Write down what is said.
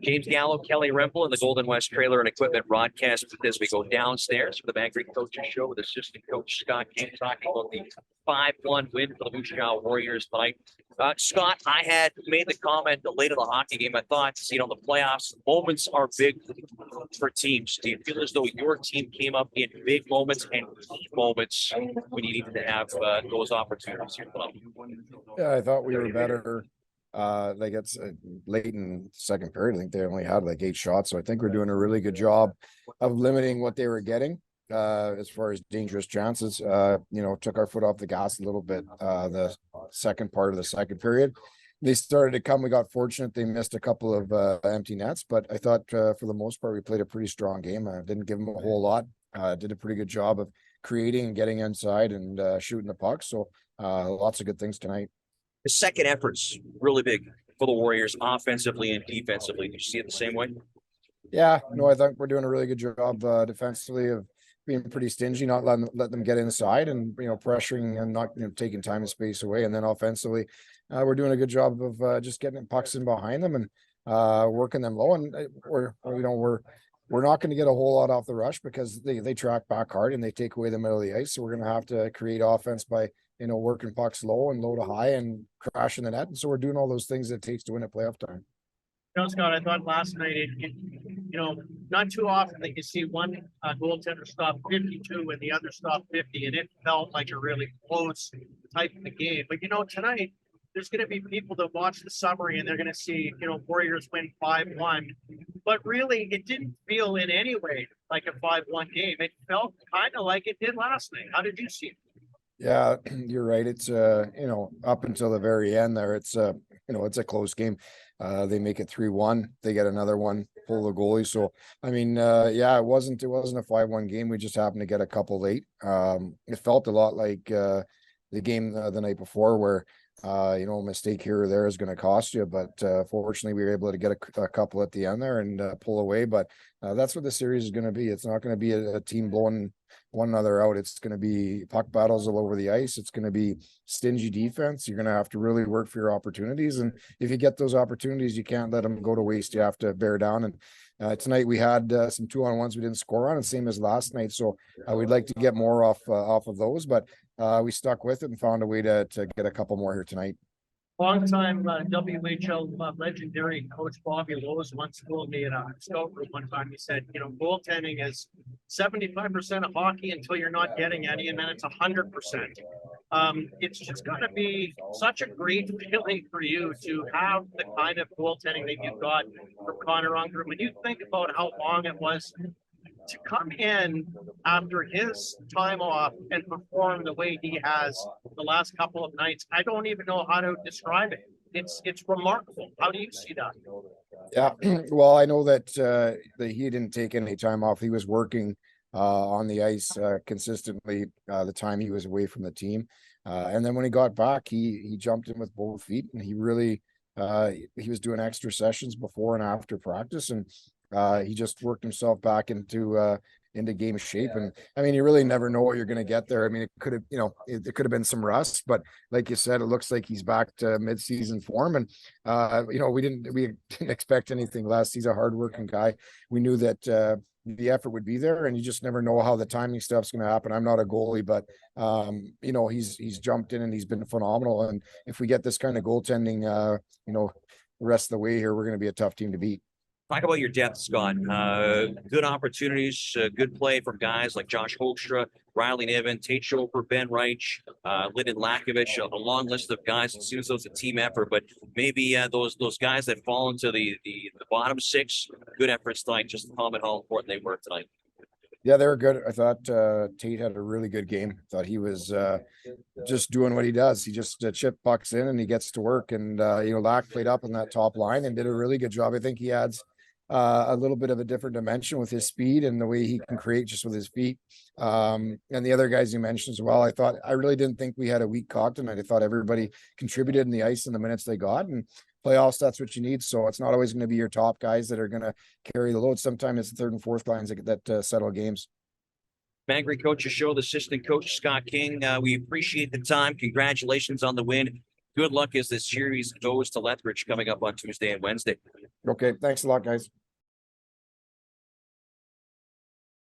James Gallo, Kelly Remple, and the Golden West Trailer and Equipment broadcast as we go downstairs for the Bank Creek Coaches Show with assistant coach Scott King talking about the 5-1 win for the Moose Jaw Warriors tonight. Scott, I had made the comment late in the hockey game. I thought, the playoffs moments are big for teams. Do you feel as though your team came up in big moments and key moments when you needed to have those opportunities here tonight? Yeah, I thought we were better. It's late in second period. I think they only had like 8 shots. So I think we're doing a really good job of limiting what they were getting as far as dangerous chances. Took our foot off the gas a little bit the second part of the second period. They started to come. We got fortunate. They missed a couple of empty nets, but I thought for the most part, we played a pretty strong game. I didn't give them a whole lot. Did a pretty good job of creating and getting inside and shooting the puck. So lots of good things tonight. The second effort's really big for the Warriors offensively and defensively. Do you see it the same way? Yeah, no, I think we're doing a really good job defensively of being pretty stingy, not let them get inside and, pressuring and not, taking time and space away. And then offensively, we're doing a good job of just getting pucks in behind them and working them low. And we're not going to get a whole lot off the rush because they track back hard and they take away the middle of the ice. So we're going to have to create offense by, working pucks low and low to high and crashing the net. And so we're doing all those things it takes to win at playoff time. Scott, I thought last night, not too often that you see one goaltender stop 52 and the other stop 50, and it felt like a really close type of a game. But, tonight, there's going to be people that watch the summary and they're going to see, Warriors win 5-1. But really, it didn't feel in any way like a 5-1 game. It felt kind of like it did last night. How did you see it? Yeah, you're right. It's up until the very end there, it's it's a close game. They make it 3-1. They get another one, pull the goalie. So it wasn't a 5-1 game. We just happened to get a couple late. It felt a lot like the game the night before where a mistake here or there is going to cost you. But fortunately, we were able to get a couple at the end there and pull away. But that's what the series is going to be. It's not going to be a team blowing one another out. It's going to be puck battles all over the ice. It's going to be stingy defense. You're going to have to really work for your opportunities. And if you get those opportunities, you can't let them go to waste. You have to bear down. And tonight we had some 2-on-1s we didn't score on, and same as last night. So we'd like to get more off of those, but we stuck with it and found a way to get a couple more here tonight. Long-time WHL legendary coach Bobby Lowe's once told me in a scout group one time, he said, goaltending is 75% of hockey until you're not getting any, and then it's 100%. It's just got to be such a great feeling for you to have the kind of goaltending that you've got from Connor Unger. When you think about how long it was to come in after his time off and perform the way he has the last couple of nights, I don't even know how to describe it. It's remarkable. How do you see that? Yeah, well, I know that he didn't take any time off. He was working on the ice consistently the time he was away from the team. And then when he got back, he jumped in with both feet, and he really he was doing extra sessions before and after practice, and he just worked himself back into game shape. And I mean, you really never know what you're going to get there. I mean, it could have, it could have been some rust, but like you said, it looks like he's back to mid-season form. And we didn't expect anything less. He's a hardworking guy. We knew that the effort would be there, and you just never know how the timing stuff's going to happen. I'm not a goalie, but he's jumped in and he's been phenomenal. And if we get this kind of goaltending, the rest of the way here, we're going to be a tough team to beat. Talk about your depth, Scott. Good opportunities, good play from guys like Josh Hoekstra, Riley Niven, Tate Schoper, Ben Reich, Lyndon Lakovich, a long list of guys. It seems those a team effort, but maybe those guys that fall into the bottom six, good efforts tonight. Just comment how important they were tonight. Yeah, they were good. I thought Tate had a really good game. I thought he was just doing what he does. He just chip pucks in and he gets to work. And Lack played up on that top line and did a really good job. I think he adds a little bit of a different dimension with his speed and the way he can create just with his feet. And the other guys you mentioned as well, I really didn't think we had a weak cog tonight. I thought everybody contributed in the ice in the minutes they got, and playoffs, that's what you need. So it's not always going to be your top guys that are going to carry the load. Sometimes it's the third and fourth lines that settle games. Bank Creek Coaches Show, the assistant coach, Scott King. We appreciate the time. Congratulations on the win. Good luck as this series goes to Lethbridge coming up on Tuesday and Wednesday. Okay, thanks a lot, guys.